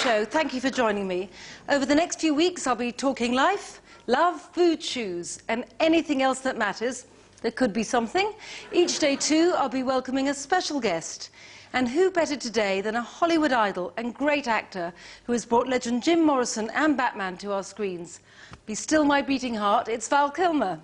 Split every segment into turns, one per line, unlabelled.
show. Thank you for joining me. Over the next few weeks, I'll be talking life, love, food, shoes, and anything else that matters. There could be something. Each day, too, I'll be welcoming a special guest. And who better today than a Hollywood idol and great actor who has brought legend Jim Morrison and Batman to our screens. Be still my beating heart, it's Val Kilmer.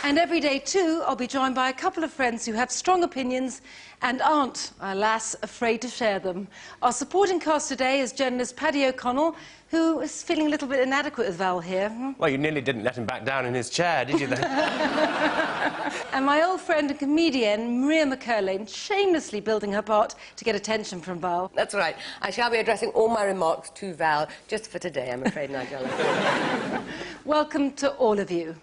And every day, too, I'll be joined by a couple of friends who have strong opinions and aren't, alas, afraid to share them. Our supporting cast today is journalist Paddy O'Connell, who is feeling a little bit inadequate with Val here.
Well, you nearly didn't let him back down in his chair, did you, then?
And my old friend and comedian, Maria McCurlane, shamelessly building her part to get attention from Val.
That's right. I shall be addressing all my remarks to Val, just for today, I'm afraid, Nigella.
Welcome to all of you.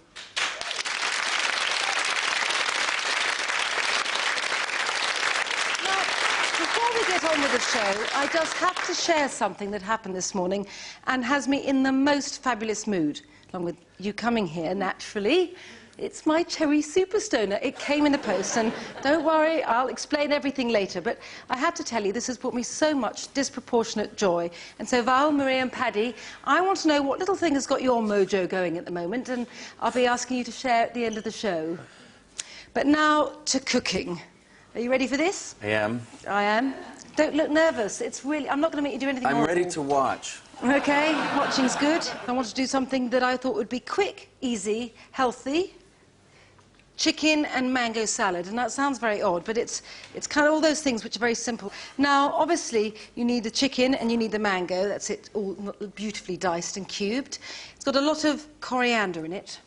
On with the show, I just have to share something that happened this morning and has me in the most fabulous mood, along with you coming here, naturally. It's my cherry superstoner. It came in the post, and don't worry, I'll explain everything later, but I had to tell you, this has brought me so much disproportionate joy. And so, Val, Maria and Paddy, I want to know what little thing has got your mojo going at the moment, and I'll be asking you to share at the end of the show. But now to cooking. Are you ready for this?
I am.
I am. Don't look nervous. It's really... I'm not going to make you do anything
I'm
awful.
ready to watch.
OK, watching's good. I want to do something that I thought would be quick, easy, healthy. Chicken and mango salad. And that sounds very odd, but it's kind of all those things which are very simple. Now, obviously, you need the chicken and you need the mango. That's it, all beautifully diced and cubed. It's got a lot of coriander in it.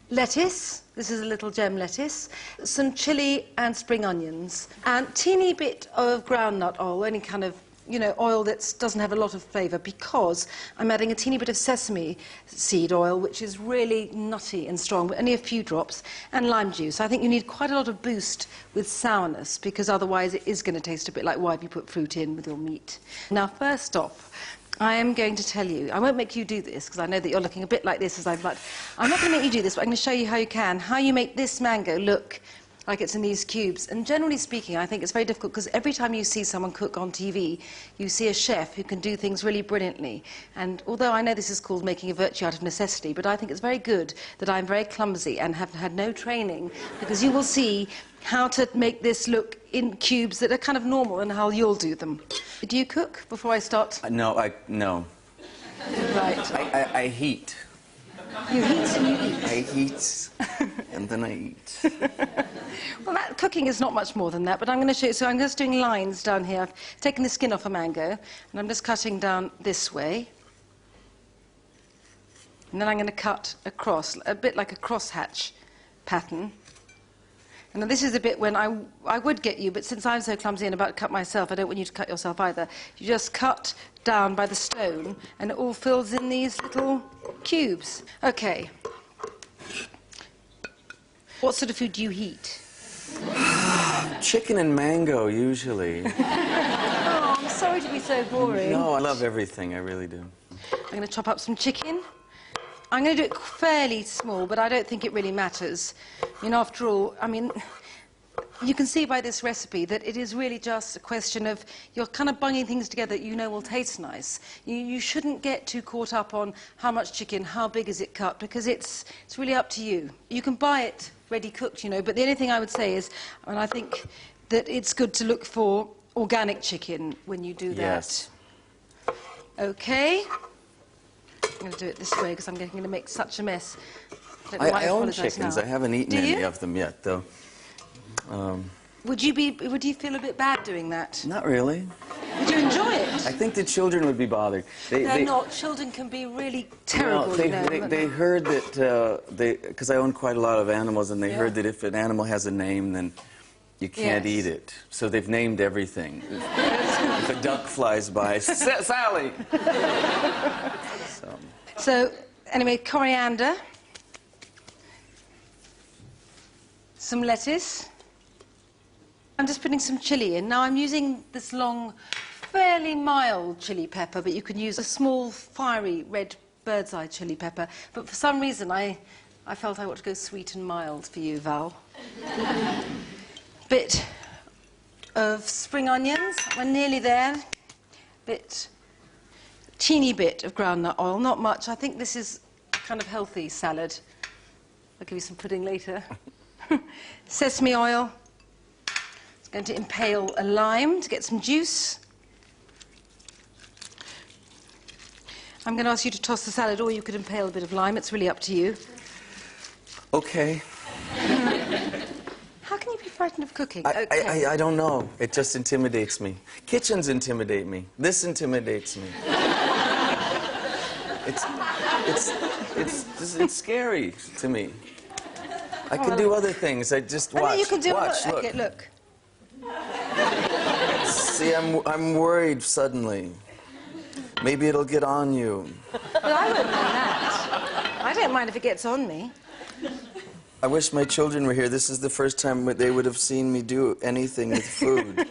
Lettuce, this is a little gem lettuce, some chilli and spring onions, and teeny bit of groundnut oil, any kind of, you know, oil that doesn't have a lot of flavour, because I'm adding a teeny bit of sesame seed oil, which is really nutty and strong, but only a few drops, and lime juice. I think you need quite a lot of boost with sourness, because otherwise it is going to taste a bit like why have you put fruit in with your meat. Now, first off, I am going to tell you, I won't make you do this, because I know that you're looking a bit like this as I'm like, I'm not going to make you do this, but I'm going to show you how you make this mango look like it's in these cubes. And generally speaking, I think it's very difficult, because every time you see someone cook on TV, you see a chef who can do things really brilliantly. And although I know this is called making a virtue out of necessity, but I think it's very good that I'm very clumsy and have had no training, because you will see how to make this look in cubes that are kind of normal and how you'll do them. Do you cook before I start?
No.
Right.
I heat.
You heat and you eat.
I heat, and then I eat.
Well, cooking is not much more than that, but I'm going to show you. So I'm just doing lines down here. I've taken the skin off a mango, and I'm just cutting down this way. And then I'm going to cut across, a bit like a crosshatch pattern. And then this is the bit when I would get you, but since I'm so clumsy and about to cut myself, I don't want you to cut yourself either. You just cut down by the stone, and it all fills in these little cubes. OK. What sort of food do you heat?
Chicken and mango, usually.
Oh, I'm sorry to be so boring.
No, I love everything, I really do.
I'm going to chop up some chicken. I'm going to do it fairly small, but I don't think it really matters. I mean, after all, I mean, you can see by this recipe that it is really just a question of you're kind of bunging things together that you know will taste nice. You shouldn't get too caught up on how much chicken, how big is it cut, because it's really up to you. You can buy it ready cooked, you know, but the only thing I would say is, and I think that it's good to look for organic chicken when you do that.
Yes.
OK. I'm going to do it this way because I'm going to make such a mess.
I own chickens.
Now.
I haven't eaten any of them yet, though.
Would you feel a bit bad doing that?
Not really.
Would you enjoy it?
I think the children would be bothered.
They're not. Children can be really terrible.
No, they heard that because I own quite a lot of animals, and they heard that if an animal has a name, then you can't eat it. So they've named everything. If a duck flies by, Sally.
So, anyway, coriander, some lettuce. I'm just putting some chilli in. Now, I'm using this long, fairly mild chili pepper, but you can use a small, fiery red bird's eye chili pepper. But for some reason, I I felt I ought to go sweet and mild for you, Val. Bit of spring onions. We're nearly there. Teeny bit of groundnut oil, not much. I think this is a kind of healthy salad. I'll give you some pudding later. Sesame oil. It's going to impale a lime to get some juice. I'm going to ask you to toss the salad, or you could impale a bit of lime. It's really up to you.
Okay.
How can you be frightened of cooking?
I don't know. It just intimidates me. Kitchens intimidate me. This intimidates me. It's scary to me. I can do other things. I just watch.
I know you can do
watch. Look.
Okay, look.
See, I'm worried suddenly. Maybe it'll get on you.
But I wouldn't mind that. I don't mind if it gets on me.
I wish my children were here. This is the first time they would have seen me do anything with food.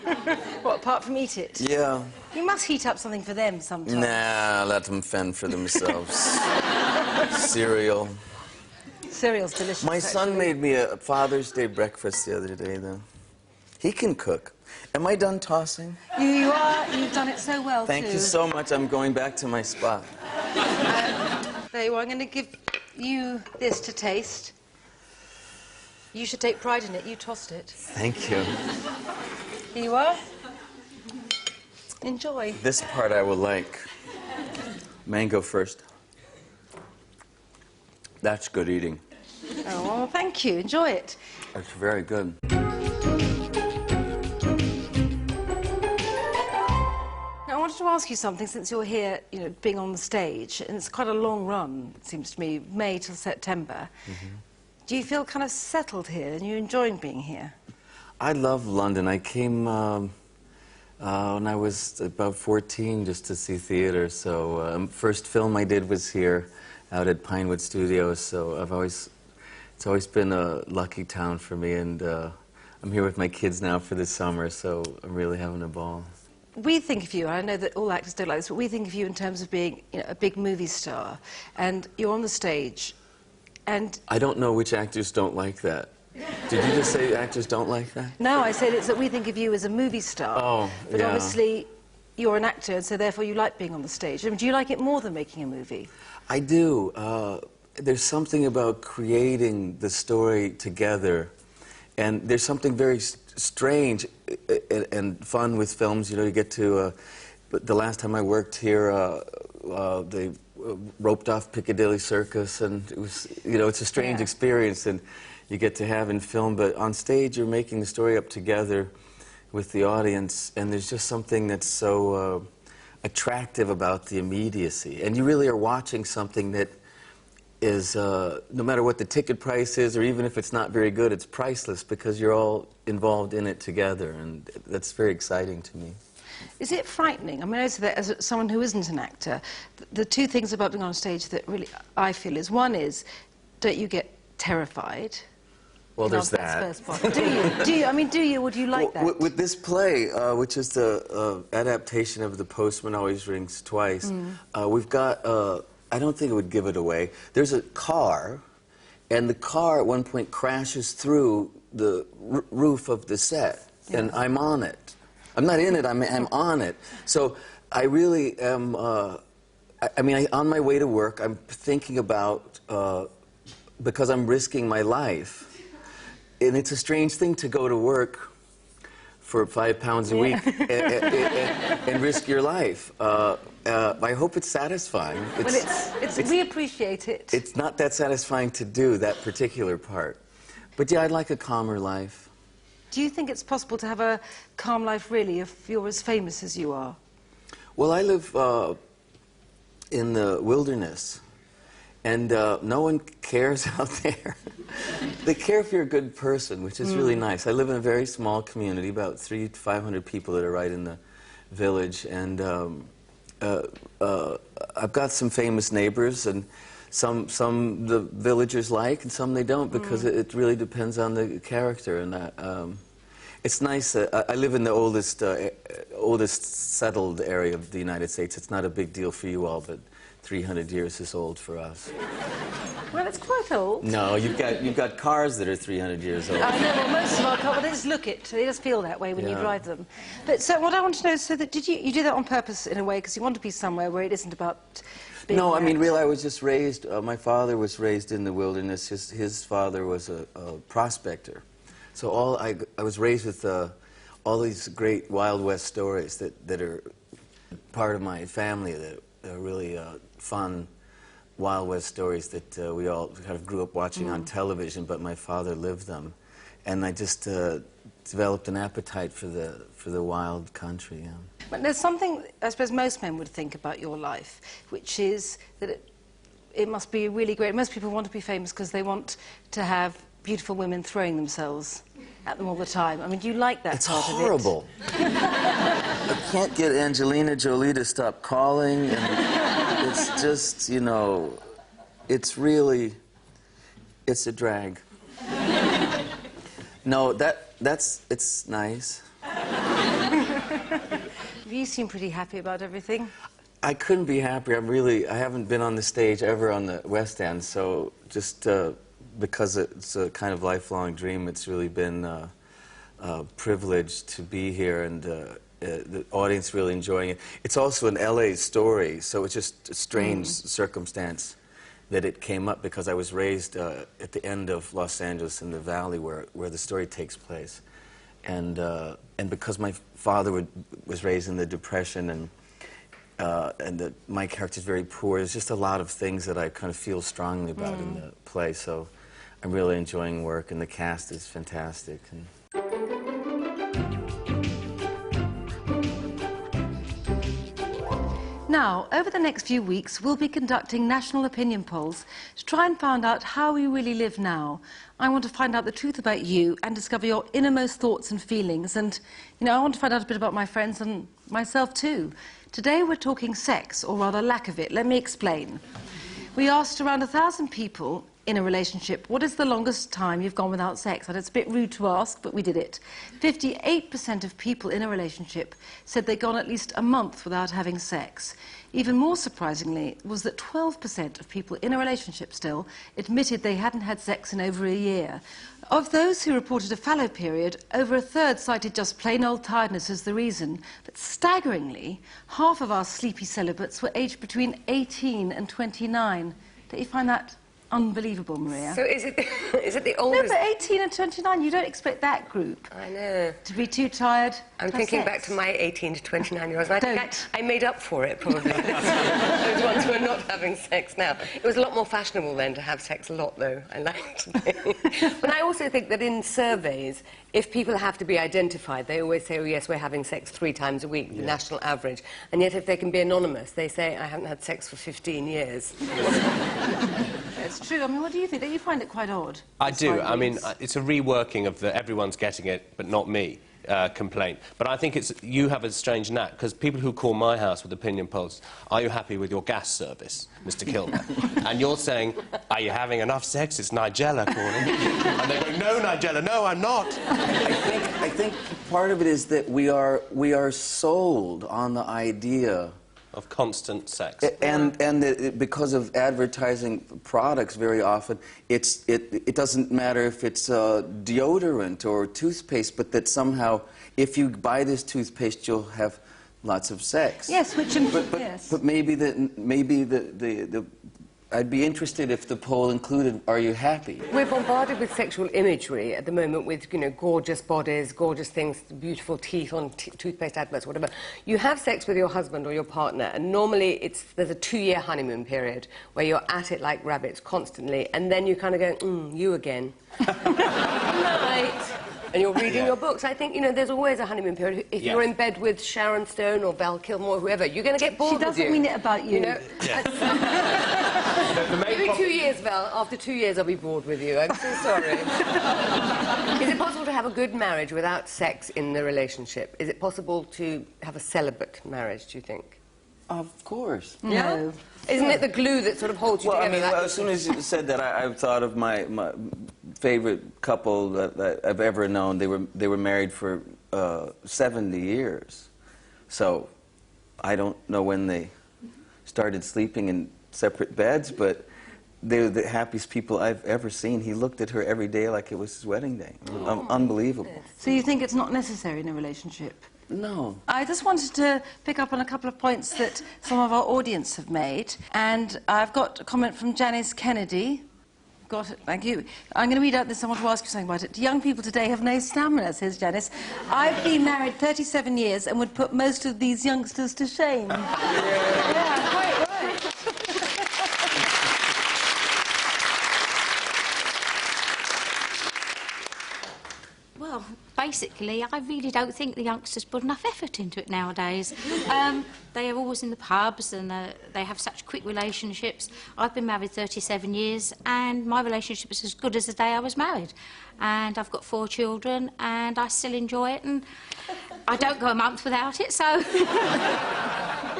What, apart from eat it?
Yeah.
You must heat up something for them sometime.
Nah, let them fend for themselves. Cereal.
Cereal's delicious.
My son
actually.
made me a Father's Day breakfast the other day, though. He can cook. Am I done tossing?
You are. You've done it so well,
Thank you so much. I'm going back to my spot.
There you are. I'm going to give you this to taste. You should take pride in it. You tossed it.
Thank you.
Here you are. Enjoy.
This part I will like. Mango first. That's good eating.
Oh, well, thank you. Enjoy it.
That's very good.
Now, I wanted to ask you something, since you're here, you know, being on the stage, and it's quite a long run, it seems to me, May till September. Do you feel kind of settled here, and you're enjoying being here?
I love London. I came when I was about 14 just to see theater. So first film I did was here, out at Pinewood Studios. So it's always been a lucky town for me, and I'm here with my kids now for the summer. So I'm really having a ball.
We think of you, and I know that all actors don't like this, but we think of you in terms of being, you know, a big movie star, and you're on the stage, and...
I don't know which actors don't like that. Did you just say actors don't like that?
No, I said it's that we think of you as a movie star.
Oh,
but
yeah.
obviously you're an actor, and so therefore you like being on the stage. I mean, do you like it more than making a movie?
I do. There's something about creating the story together, and there's something very strange and fun with films. You know, you get to... the last time I worked here, they roped off Piccadilly Circus, and it was, you know, it's a strange experience, and you get to have in film, but on stage you're making the story up together with the audience, and there's just something that's so attractive about the immediacy. And you really are watching something that is, no matter what the ticket price is, or even if it's not very good, it's priceless because you're all involved in it together, and that's very exciting to me.
Is it frightening? I mean, I say that as someone who isn't an actor, the two things about being on stage that really I feel is, one is, don't you get terrified?
Well, there's that.
That's the first part. Do you? Do you? I mean, do you? Would you like that?
With this play, which is the adaptation of The Postman Always Rings Twice, we've got, I don't think it would give it away. There's a car, and the car at one point crashes through the roof of the set, and I'm on it. I'm not in it, I'm on it. So I really am, I mean, on my way to work, I'm thinking about, because I'm risking my life, and it's a strange thing to go to work for £5 a week and risk your life. I hope it's satisfying.
We appreciate it.
It's not that satisfying to do that particular part. But yeah, I'd like a calmer life.
Do you think it's possible to have a calm life, really, if you're as famous as you are?
Well, I live in the wilderness, and no one cares out there. They care if you're a good person, which is really nice. I live in a very small community, about 300 to 500 people that are right in the village, and I've got some famous neighbors, and some the villagers like, and some they don't, because it really depends on the character. And it's nice. I live in the oldest settled area of the United States. It's not a big deal for you all, but 300 years is old for us.
Well, it's quite old.
No, you've got cars that are 300 years old.
I know, well, most of our cars, they just look it. They just feel that way when you
Yeah.
drive them. But so what I want to know is, so that did you do that on purpose in a way, because you want to be somewhere where it isn't about being
No, I mean,
married?
really, I was just raised, my father was raised in the wilderness. His father was a prospector. So I was raised with all these great Wild West stories that are part of my family, that are really fun Wild West stories that we all kind of grew up watching on television, but my father lived them. And I just developed an appetite for the wild country, yeah.
But there's something I suppose most men would think about your life, which is that it must be really great. Most people want to be famous because they want to have beautiful women throwing themselves at them all the time. I mean, do you like that
It's
part
horrible. I can't get Angelina Jolie to stop calling, and it's just, you know, it's a drag. No, it's nice.
You seem pretty happy about everything.
I couldn't be happier. I haven't been on the stage ever on the West End, so just because it's a kind of lifelong dream, it's really been a privilege to be here, and the audience really enjoying it. It's also an LA story, so it's just a strange circumstance that it came up, because I was raised at the end of Los Angeles in the valley where the story takes place. And because my father was raised in the Depression, and my character's very poor, there's just a lot of things that I kind of feel strongly about in the play. So I'm really enjoying work, and the cast is fantastic.
Now, over the next few weeks, we'll be conducting national opinion polls to try and find out how we really live now. I want to find out the truth about you and discover your innermost thoughts and feelings. And, you know, I want to find out a bit about my friends and myself too. Today we're talking sex, or rather lack of it. Let me explain. We asked around 1,000 people in a relationship, what is the longest time you've gone without sex? And it's a bit rude to ask, but we did it. 58% of people in a relationship said they'd gone at least a month without having sex. Even more surprisingly was that 12% of people in a relationship still admitted they hadn't had sex in over a year. Of those who reported a fallow period, over a third cited just plain old tiredness as the reason. But staggeringly, half of our sleepy celibates were aged between 18 and 29. Don't you find that unbelievable, Maria?
So is it the
No,
oldest?
but 18 and 29, you don't expect that group
I know.
to be too tired.
I'm
to have
thinking
sex.
back to my 18 to 29-year-olds. I think
Don't.
I made up for it, probably. Those ones who are not having sex now. It was a lot more fashionable then to have sex a lot, though, I like to think. But I also think that in surveys, if people have to be identified, they always say, oh, yes, we're having sex 3 times a week, the national average. And yet, if they can be anonymous, they say, I haven't had sex for 15 years.
It's true. I mean, what do you think? Don't you find it quite odd?
I
this
do. I mean,
findings?
it's a reworking of the everyone's getting it, but not me complaint. But I think you have a strange knack, because people who call my house with opinion polls, are you happy with your gas service, Mr. Kilmer? And you're saying, are you having enough sex? It's Nigella calling. And they go, no, Nigella, no, I'm not.
I think part of it is that we are sold on the idea
Of constant sex.
because of advertising products, very often it doesn't matter if it's deodorant or toothpaste, but that somehow if you buy this toothpaste you'll have lots of sex.
Yes, which yes.
But maybe I'd be interested if the poll included, are you happy?
We're bombarded with sexual imagery at the moment, with, you know, gorgeous bodies, gorgeous things, beautiful teeth on toothpaste adverts, whatever. You have sex with your husband or your partner, and normally there's a 2-year honeymoon period where you're at it like rabbits constantly, and then you kind of go, you again. Right. And you're reading your books. I think, you know, there's always a honeymoon period. If you're in bed with Sharon Stone or Val Kilmer or whoever, you're going to get bored
She doesn't mean it about you.
know? Give me 2 years, Val. After 2 years, I'll be bored with you. I'm so sorry. Is it possible to have a good marriage without sex in the relationship? Is it possible to have a celibate marriage, do you think?
Of course.
No.
Isn't it the glue that sort of holds you
Well, I
together?
mean, as soon as you said that, I've thought of my favorite couple that I've ever known. They were married for 70 years. So I don't know when they started sleeping in separate beds, but they're the happiest people I've ever seen. He looked at her every day like it was his wedding day. Unbelievable.
So you think it's not necessary in a relationship?
No.
I just wanted to pick up on a couple of points that some of our audience have made. And I've got a comment from Janice Kennedy. Got it, thank you. I'm going to read out this. I want to ask you something about it. Young people today have no stamina, says Janice. I've been married 37 years and would put most of these youngsters to shame. Yeah, quite right.
Well, basically, I really don't think the youngsters put enough effort into it nowadays. They are always in the pubs and they have such quick relationships. I've been married 37 years and my relationship is as good as the day I was married. And I've got 4 children and I still enjoy it and I don't go a month without it, so...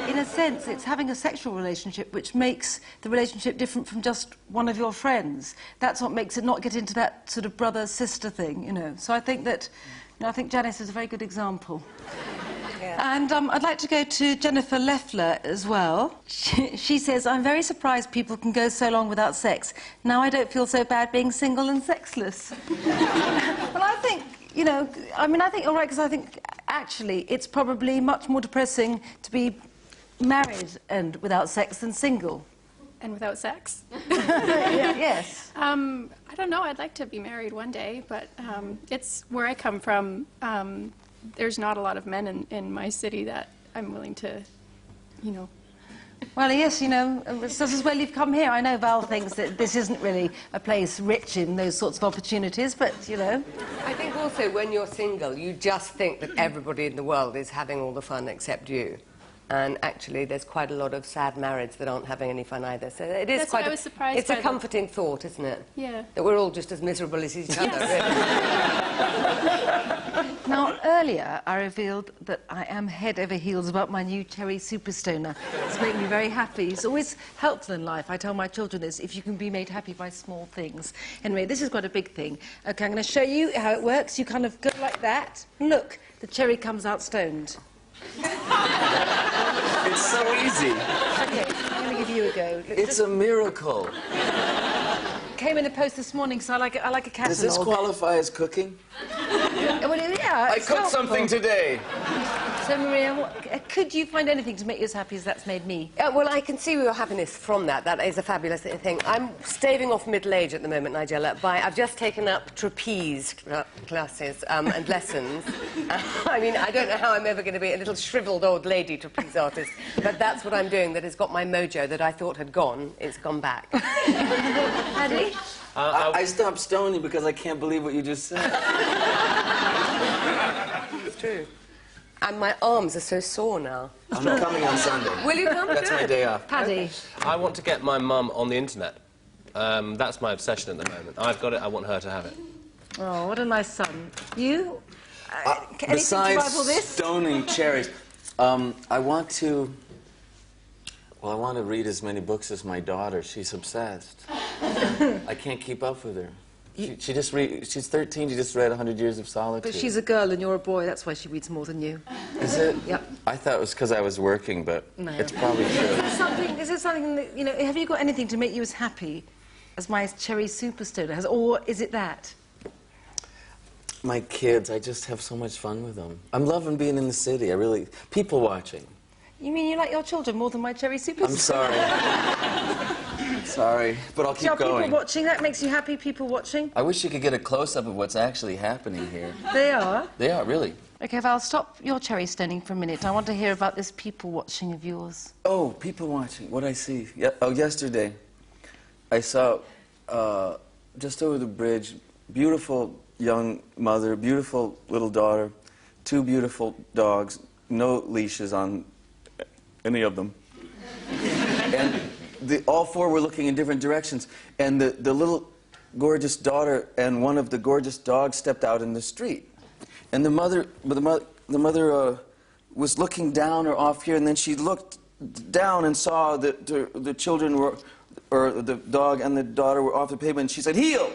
In a sense, it's having a sexual relationship which makes the relationship different from just one of your friends. That's what makes it not get into that sort of brother-sister thing, you know. So I think that, you know, I think Janice is a very good example. Yeah. And I'd like to go to Jennifer Leffler as well. She says, I'm very surprised people can go so long without sex. Now I don't feel so bad being single and sexless. Well, I think, you know, I mean, I think you're right, because I think, actually, it's probably much more depressing to be married and without sex than single.
And without sex?
Yes.
I don't know. I'd like to be married one day, but it's where I come from. There's not a lot of men in my city that I'm willing to, you know.
Well, yes, you know, this is where you've come here. I know Val thinks that this isn't really a place rich in those sorts of opportunities, but, you know.
I think also when you're single, you just think that everybody in the world is having all the fun except you. And actually, there's quite a lot of sad marrieds that aren't having any fun either. So it is
That's
quite.
what I was surprised
it's a
by
comforting thought, isn't it?
Yeah.
That we're all just as miserable as each other. Really.
Now, earlier, I revealed that I am head over heels about my new Cherry Superstoner. It's made me very happy. It's always helpful in life. I tell my children this, if you can be made happy by small things. Anyway, this is quite a big thing. OK, I'm going to show you how it works. You kind of go like that. Look, the cherry comes out stoned.
It's so easy.
OK, I'm going to give you a go. Look,
It's a miracle.
Came in the post this morning, so I like a catalogue.
Does this qualify as cooking?
Well, yeah,
I cooked something today.
So, Maria, could you find anything to make you as happy as that's made me?
Well, I can see your happiness from that. That is a fabulous thing. I'm staving off middle age at the moment, Nigella. I've just taken up trapeze classes and lessons. I mean, I don't know how I'm ever going to be a little shriveled old lady trapeze artist, but that's what I'm doing. That has got my mojo that I thought had gone. It's gone back.
Paddy?
I stopped stoning because I can't believe what you just said.
It's true. And my arms are so sore now.
I'm coming on Sunday.
Will you come?
That's my day off.
Paddy?
I want to get my mum on the internet. That's my obsession at the moment. I've got it, I want her to have it.
Oh, what a nice son. You? Anything
Besides
to rival this?
stoning cherries, I want to read as many books as my daughter. She's obsessed. I can't keep up with her. She's 13, she just read 100 Years of Solitude.
But she's a girl and you're a boy, that's why she reads more than you.
Is it?
Yep.
I thought it was because I was working, but
No.
it's probably true.
Is it something that, you know, have you got anything to make you as happy as my Cherry Superstoner has, or is it that?
My kids, I just have so much fun with them. I'm loving being in the city, people watching.
You mean you like your children more than my Cherry Superstoner?
I'm sorry. Sorry, but I'll keep going.
People watching, that makes you happy, people watching?
I wish you could get a close-up of what's actually happening here.
They are?
They are, really.
OK, Val, stop your cherry stoning for a minute. I want to hear about this people watching of yours.
Oh, people watching, what I see. Yesterday, I saw, just over the bridge, beautiful young mother, beautiful little daughter, 2 beautiful dogs, no leashes on any of them. And all 4 were looking in different directions. And the little gorgeous daughter and one of the gorgeous dogs stepped out in the street. And the mother was looking down or off here, and then she looked down and saw that the children were, or the dog and the daughter were off the pavement, and she said, "Heel!"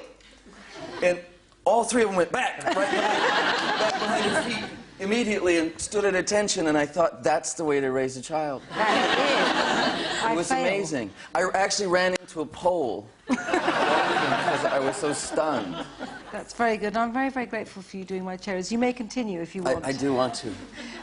And all 3 of them went back behind her feet immediately and stood at attention, and I thought, that's the way to raise a child.
That is.
It was amazing. I actually ran into a pole because I was so stunned.
That's very good. I'm very, very grateful for you doing my cherries. You may continue if you want.
I do want to.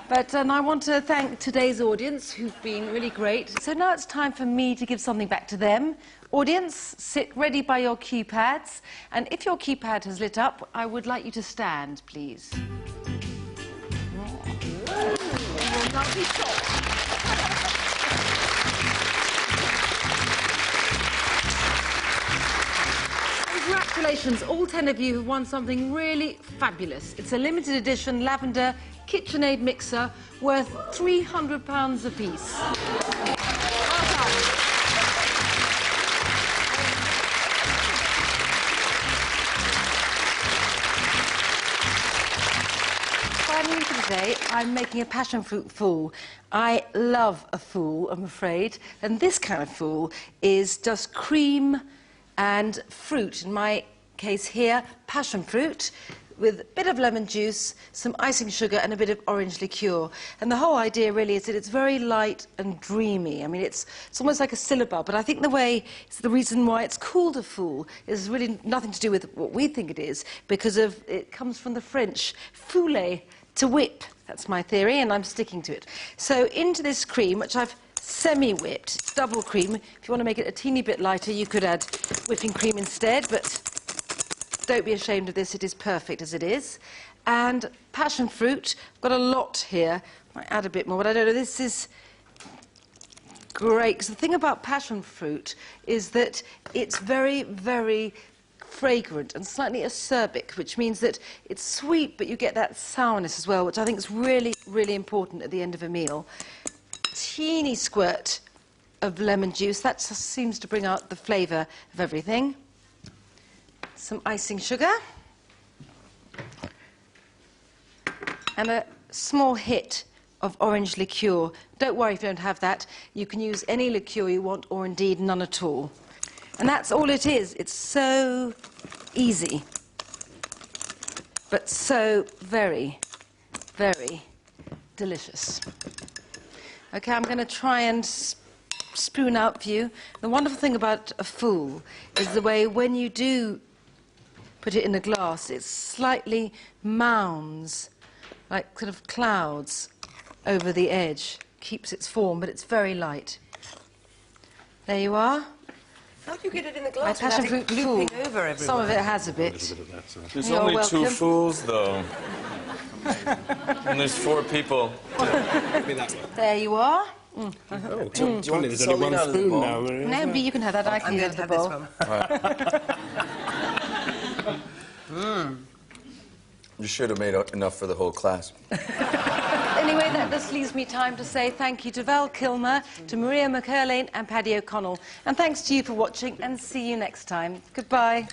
But I want to thank today's audience, who've been really great. So now it's time for me to give something back to them. Audience, sit ready by your keypads. And if your keypad has lit up, I would like you to stand, please. Congratulations, all 10 of you have won something really fabulous. It's a limited edition lavender KitchenAid mixer worth £300 apiece. Well done. Finally today, I'm making a passion fruit fool. I love a fool, I'm afraid, and this kind of fool is just cream and fruit. In my case here, passion fruit with a bit of lemon juice, some icing sugar and a bit of orange liqueur. And the whole idea really is that it's very light and dreamy. I mean, it's almost like a syllabub, but I think it's the reason why it's called a fool is really nothing to do with what we think it is, because it comes from the French fouler, to whip. That's my theory, and I'm sticking to it. So into this cream, which I've semi-whipped, double cream. If you want to make it a teeny bit lighter, you could add whipping cream instead, but don't be ashamed of this, it is perfect as it is. And passion fruit, I've got a lot here. I might add a bit more, but I don't know, this is great. Because the thing about passion fruit is that it's very, very fragrant and slightly acerbic, which means that it's sweet, but you get that sourness as well, which I think is really, really important at the end of a meal. Teeny squirt of lemon juice. That seems to bring out the flavour of everything. Some icing sugar. And a small hit of orange liqueur. Don't worry if you don't have that. You can use any liqueur you want, or indeed none at all. And that's all it is. It's so easy, but so very, very delicious. Okay, I'm going to try and spoon out for you. The wonderful thing about a fool is the way when you do put it in a glass, it slightly mounds, like kind of clouds over the edge. Keeps its form, but it's very light. There you are.
How do you get it in the
My
glass
passion
without
fruit
it
fool.
looping over everywhere?
Some of it has a bit.
There's
You're
only
welcome.
2 fools, though. And there's 4 people.
There you are.
Oh, there's only 1 spoon now.
No, but you can have that. I can
I'm
have
going
the
to
bowl.
have this one.
You should have made enough for the whole class.
Anyway, that just leaves me time to say thank you to Val Kilmer, to Maria McCurlane and Paddy O'Connell. And thanks to you for watching, and see you next time. Goodbye.